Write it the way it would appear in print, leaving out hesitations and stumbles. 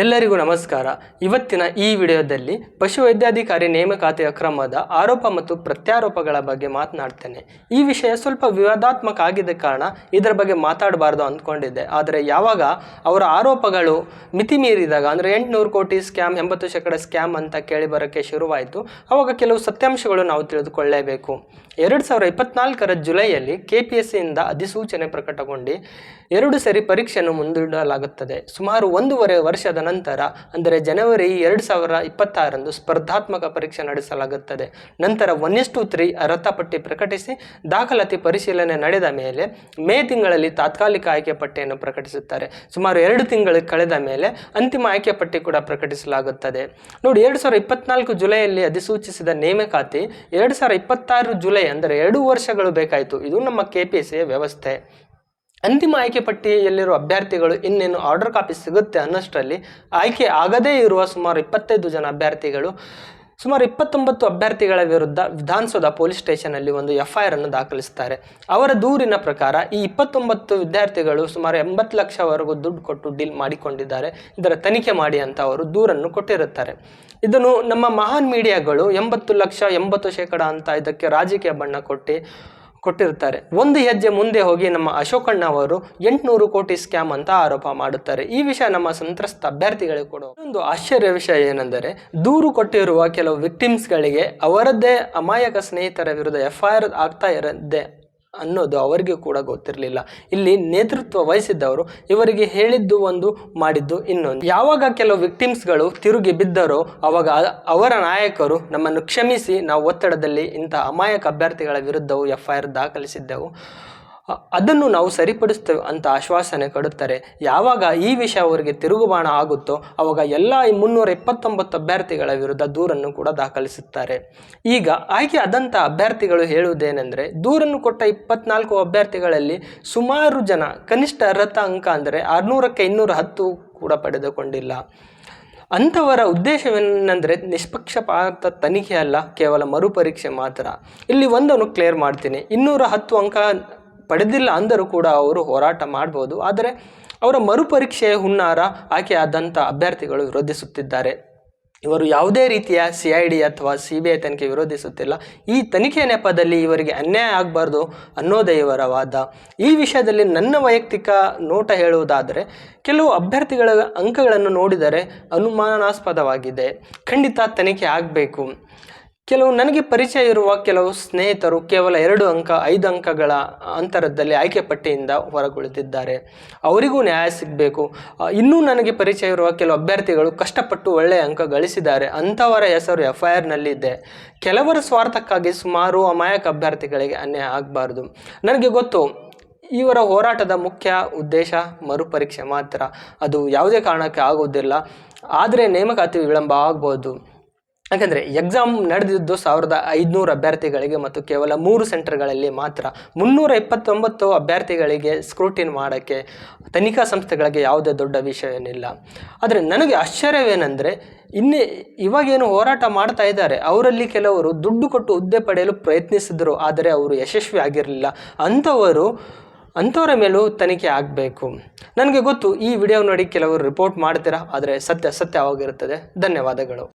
ಎಲ್ಲರಿಗೂ ನಮಸ್ಕಾರ. ಇವತ್ತಿನ ಈ ವಿಡಿಯೋದಲ್ಲಿ ಪಶುವೈದ್ಯಾಧಿಕಾರಿ ನೇಮಕಾತಿ ಅಕ್ರಮದ ಆರೋಪ ಮತ್ತು ಪ್ರತ್ಯಾರೋಪಗಳ ಬಗ್ಗೆ ಮಾತನಾಡ್ತೇನೆ. ಈ ವಿಷಯ ಸ್ವಲ್ಪ ವಿವಾದಾತ್ಮಕ ಆಗಿದ್ದ ಕಾರಣ ಇದರ ಬಗ್ಗೆ ಮಾತಾಡಬಾರ್ದು ಅಂದ್ಕೊಂಡಿದ್ದೆ. ಆದರೆ ಯಾವಾಗ ಅವರ ಆರೋಪಗಳು ಮಿತಿ ಮೀರಿದಾಗ, ಅಂದರೆ 800 ಕೋಟಿ ಸ್ಕ್ಯಾಮ್, 80% ಸ್ಕ್ಯಾಮ್ ಅಂತ ಕೇಳಿ ಬರೋಕ್ಕೆ ಶುರುವಾಯಿತು, ಆವಾಗ ಕೆಲವು ಸತ್ಯಾಂಶಗಳು ನಾವು ತಿಳಿದುಕೊಳ್ಳಲೇಬೇಕು. 2024ರ ಜುಲೈಯಲ್ಲಿ KPSCಯಿಂದ ಅಧಿಸೂಚನೆ ಪ್ರಕಟಗೊಂಡು 2 ಸರಿ ಪರೀಕ್ಷೆಯನ್ನು ಮುಂದೂಡಲಾಗುತ್ತದೆ. ಸುಮಾರು 1.5 ವರ್ಷದ ನಂತರ, ಅಂದರೆ ಜನವರಿ 2026ರಂದು ಸ್ಪರ್ಧಾತ್ಮಕ ಪರೀಕ್ಷೆ ನಡೆಸಲಾಗುತ್ತದೆ. ನಂತರ 1:3 ಅರ್ಹತಾ ಪಟ್ಟಿ ಪ್ರಕಟಿಸಿ ದಾಖಲಾತಿ ಪರಿಶೀಲನೆ ನಡೆದ ಮೇಲೆ ಮೇ ತಿಂಗಳಲ್ಲಿ ತಾತ್ಕಾಲಿಕ ಆಯ್ಕೆ ಪಟ್ಟಿಯನ್ನು ಪ್ರಕಟಿಸುತ್ತಾರೆ. ಸುಮಾರು 2 ತಿಂಗಳು ಕಳೆದ ಮೇಲೆ ಅಂತಿಮ ಆಯ್ಕೆ ಪಟ್ಟಿ ಕೂಡ ಪ್ರಕಟಿಸಲಾಗುತ್ತದೆ. ನೋಡಿ, 2024 ಜುಲೈಯಲ್ಲಿ ಅಧಿಸೂಚಿಸಿದ ನೇಮಕಾತಿ 2026 ಜುಲೈ, ಅಂದರೆ 2 ವರ್ಷಗಳು ಬೇಕಾಯಿತು. ಇದು ನಮ್ಮ KPSCಯ ವ್ಯವಸ್ಥೆ. ಅಂತಿಮ ಆಯ್ಕೆ ಪಟ್ಟಿಯಲ್ಲಿರುವ ಅಭ್ಯರ್ಥಿಗಳು ಇನ್ನೇನು ಆರ್ಡರ್ ಕಾಪಿ ಸಿಗುತ್ತೆ ಅನ್ನೋಷ್ಟರಲ್ಲಿ ಆಯ್ಕೆ ಆಗದೇ ಇರುವ ಸುಮಾರು 25 ಜನ ಅಭ್ಯರ್ಥಿಗಳು ಸುಮಾರು 29 ಅಭ್ಯರ್ಥಿಗಳ ವಿರುದ್ಧ ವಿಧಾನಸೌಧ ಪೊಲೀಸ್ ಸ್ಟೇಷನಲ್ಲಿ ಒಂದು FIR ಅನ್ನು ದಾಖಲಿಸುತ್ತಾರೆ. ಅವರ ದೂರಿನ ಪ್ರಕಾರ ಈ 29 ವಿದ್ಯಾರ್ಥಿಗಳು ಸುಮಾರು 80 ಲಕ್ಷವರೆಗೂ ದುಡ್ಡು ಕೊಟ್ಟು ಡೀಲ್ ಮಾಡಿಕೊಂಡಿದ್ದಾರೆ, ಇದರ ತನಿಖೆ ಮಾಡಿ ಅಂತ ಅವರು ದೂರನ್ನು ಕೊಟ್ಟಿರುತ್ತಾರೆ. ಇದನ್ನು ನಮ್ಮ ಮಹಾನ್ ಮೀಡಿಯಾಗಳು 80 ಲಕ್ಷ 80% ಅಂತ ಇದಕ್ಕೆ ರಾಜಕೀಯ ಬಣ್ಣ ಕೊಟ್ಟಿರ್ತಾರೆ. ಒಂದು ಹೆಜ್ಜೆ ಮುಂದೆ ಹೋಗಿ ನಮ್ಮ ಅಶೋಕಣ್ಣ ಅವರು 800 ಕೋಟಿ ಸ್ಕ್ಯಾಮ್ ಅಂತ ಆರೋಪ ಮಾಡುತ್ತಾರೆ. ಈ ವಿಷಯ ನಮ್ಮ ಸಂತ್ರಸ್ತ ಅಭ್ಯರ್ಥಿಗಳಿಗೆ ಕೂಡ ಒಂದು ಆಶ್ಚರ್ಯ ವಿಷಯ ಏನೆಂದರೆ, ದೂರು ಕೊಟ್ಟಿರುವ ಕೆಲವು ವಿಕ್ಟಿಮ್ಸ್ಗಳಿಗೆ ಅವರದ್ದೇ ಅಮಾಯಕ ಸ್ನೇಹಿತರ ವಿರುದ್ಧ FIR ಆಗ್ತಾ ಇರದೆ ಅನ್ನೋದು ಅವರಿಗೆ ಕೂಡ ಗೊತ್ತಿರಲಿಲ್ಲ. ಇಲ್ಲಿ ನೇತೃತ್ವ ವಹಿಸಿದ್ದವರು ಇವರಿಗೆ ಹೇಳಿದ್ದು ಒಂದು, ಮಾಡಿದ್ದು ಇನ್ನೊಂದು. ಯಾವಾಗ ಕೆಲವು ವಿಕ್ಟಿಮ್ಸ್ಗಳು ತಿರುಗಿ ಬಿದ್ದರೋ ಅವಾಗ ಅವರ ನಾಯಕರು ನಮ್ಮನ್ನು ಕ್ಷಮಿಸಿ, ನಾವು ಒತ್ತಡದಲ್ಲಿ ಇಂಥ ಅಮಾಯಕ ಅಭ್ಯರ್ಥಿಗಳ ವಿರುದ್ಧವೂ FIR ದಾಖಲಿಸಿದ್ದೆವು, ಅದನ್ನು ನಾವು ಸರಿಪಡಿಸ್ತೇವೆ ಅಂತ ಆಶ್ವಾಸನೆ ಕೊಡುತ್ತಾರೆ. ಯಾವಾಗ ಈ ವಿಷಯ ಅವರಿಗೆ ತಿರುಗುಬಾಣ ಆಗುತ್ತೋ ಅವಾಗ ಎಲ್ಲ 329 ಅಭ್ಯರ್ಥಿಗಳ ವಿರುದ್ಧ ದೂರನ್ನು ಕೂಡ ದಾಖಲಿಸುತ್ತಾರೆ. ಈಗ ಆಯ್ಕೆ ಆದಂಥ ಅಭ್ಯರ್ಥಿಗಳು ಹೇಳುವುದೇನೆಂದರೆ, ದೂರನ್ನು ಕೊಟ್ಟ 24 ಅಭ್ಯರ್ಥಿಗಳಲ್ಲಿ ಸುಮಾರು ಜನ ಕನಿಷ್ಠ ಅರ್ಹತಾ ಅಂಕ ಅಂದರೆ 600ಕ್ಕೆ 210 ಕೂಡ ಪಡೆದುಕೊಂಡಿಲ್ಲ. ಅಂಥವರ ಉದ್ದೇಶವೇನೆಂದರೆ ನಿಷ್ಪಕ್ಷಪಾತ ತನಿಖೆ ಅಲ್ಲ, ಕೇವಲ ಮರುಪರೀಕ್ಷೆ ಮಾತ್ರ. ಇಲ್ಲಿ ಒಂದನ್ನು ಕ್ಲಿಯರ್ ಮಾಡ್ತೀನಿ, 210 ಅಂಕ ಪಡೆದಿಲ್ಲ ಅಂದರೂ ಕೂಡ ಅವರು ಹೋರಾಟ ಮಾಡ್ಬೋದು. ಆದರೆ ಅವರ ಮರುಪರೀಕ್ಷೆಯ ಹುನ್ನಾರ ಆಯ್ಕೆ ಆದಂಥ ಅಭ್ಯರ್ಥಿಗಳು ವಿರೋಧಿಸುತ್ತಿದ್ದಾರೆ. ಇವರು ಯಾವುದೇ ರೀತಿಯ CID ಅಥವಾ CBI ತನಿಖೆ ವಿರೋಧಿಸುತ್ತಿಲ್ಲ. ಈ ತನಿಖೆ ನೆಪದಲ್ಲಿ ಇವರಿಗೆ ಅನ್ಯಾಯ ಆಗಬಾರ್ದು ಅನ್ನೋದೇ ಇವರ ವಾದ. ಈ ವಿಷಯದಲ್ಲಿ ನನ್ನ ವೈಯಕ್ತಿಕ ನೋಟ ಹೇಳುವುದಾದರೆ, ಕೆಲವು ಅಭ್ಯರ್ಥಿಗಳ ಅಂಕಗಳನ್ನು ನೋಡಿದರೆ ಅನುಮಾನಾಸ್ಪದವಾಗಿದೆ. ಖಂಡಿತ ತನಿಖೆ ಆಗಬೇಕು. ಕೆಲವು ನನಗೆ ಪರಿಚಯ ಇರುವ ಕೆಲವು ಸ್ನೇಹಿತರು ಕೇವಲ 2 ಅಂಕ 5 ಅಂಕಗಳ ಅಂತರದಲ್ಲಿ ಆಯ್ಕೆ ಪಟ್ಟಿಯಿಂದ ಹೊರಗುಳಿದಿದ್ದಾರೆ. ಅವರಿಗೂ ನ್ಯಾಯ ಸಿಗಬೇಕು. ಇನ್ನೂ ನನಗೆ ಪರಿಚಯ ಇರುವ ಕೆಲವು ಅಭ್ಯರ್ಥಿಗಳು ಕಷ್ಟಪಟ್ಟು ಒಳ್ಳೆಯ ಅಂಕ ಗಳಿಸಿದ್ದಾರೆ, ಅಂಥವರ ಹೆಸರು FIRನಲ್ಲಿದೆ. ಕೆಲವರ ಸ್ವಾರ್ಥಕ್ಕಾಗಿ ಸುಮಾರು ಅಮಾಯಕ ಅಭ್ಯರ್ಥಿಗಳಿಗೆ ಅನ್ಯಾಯ ಆಗಬಾರ್ದು. ನನಗೆ ಗೊತ್ತು, ಇವರ ಹೋರಾಟದ ಮುಖ್ಯ ಉದ್ದೇಶ ಮರುಪರೀಕ್ಷೆ ಮಾತ್ರ. ಅದು ಯಾವುದೇ ಕಾರಣಕ್ಕೆ ಆಗುವುದಿಲ್ಲ. ಆದರೆ ನೇಮಕಾತಿ ವಿಳಂಬ ಆಗ್ಬೋದು. ಯಾಕಂದರೆ ಎಕ್ಸಾಮ್ ನಡೆದಿದ್ದು 1500 ಅಭ್ಯರ್ಥಿಗಳಿಗೆ ಮತ್ತು ಕೇವಲ 3 ಸೆಂಟರ್ಗಳಲ್ಲಿ ಮಾತ್ರ. 329 ಅಭ್ಯರ್ಥಿಗಳಿಗೆ ಸ್ಕ್ರೂಟಿನ್ ಮಾಡೋಕ್ಕೆ ತನಿಖಾ ಸಂಸ್ಥೆಗಳಿಗೆ ಯಾವುದೇ ದೊಡ್ಡ ವಿಷಯವೇನಿಲ್ಲ. ಆದರೆ ನನಗೆ ಆಶ್ಚರ್ಯವೇನೆಂದರೆ, ಇವಾಗೇನು ಹೋರಾಟ ಮಾಡ್ತಾ ಇದ್ದಾರೆ ಅವರಲ್ಲಿ ಕೆಲವರು ದುಡ್ಡು ಕೊಟ್ಟು ಹುದ್ದೆ ಪಡೆಯಲು ಪ್ರಯತ್ನಿಸಿದರು, ಆದರೆ ಅವರು ಯಶಸ್ವಿ ಆಗಿರಲಿಲ್ಲ. ಅಂಥವರ ಮೇಲೂ ತನಿಖೆ ಆಗಬೇಕು. ನನಗೆ ಗೊತ್ತು, ಈ ವಿಡಿಯೋ ನೋಡಿ ಕೆಲವರು ರಿಪೋರ್ಟ್ ಮಾಡ್ತೀರಾ, ಆದರೆ ಸತ್ಯವಾಗಿರುತ್ತದೆ. ಧನ್ಯವಾದಗಳು.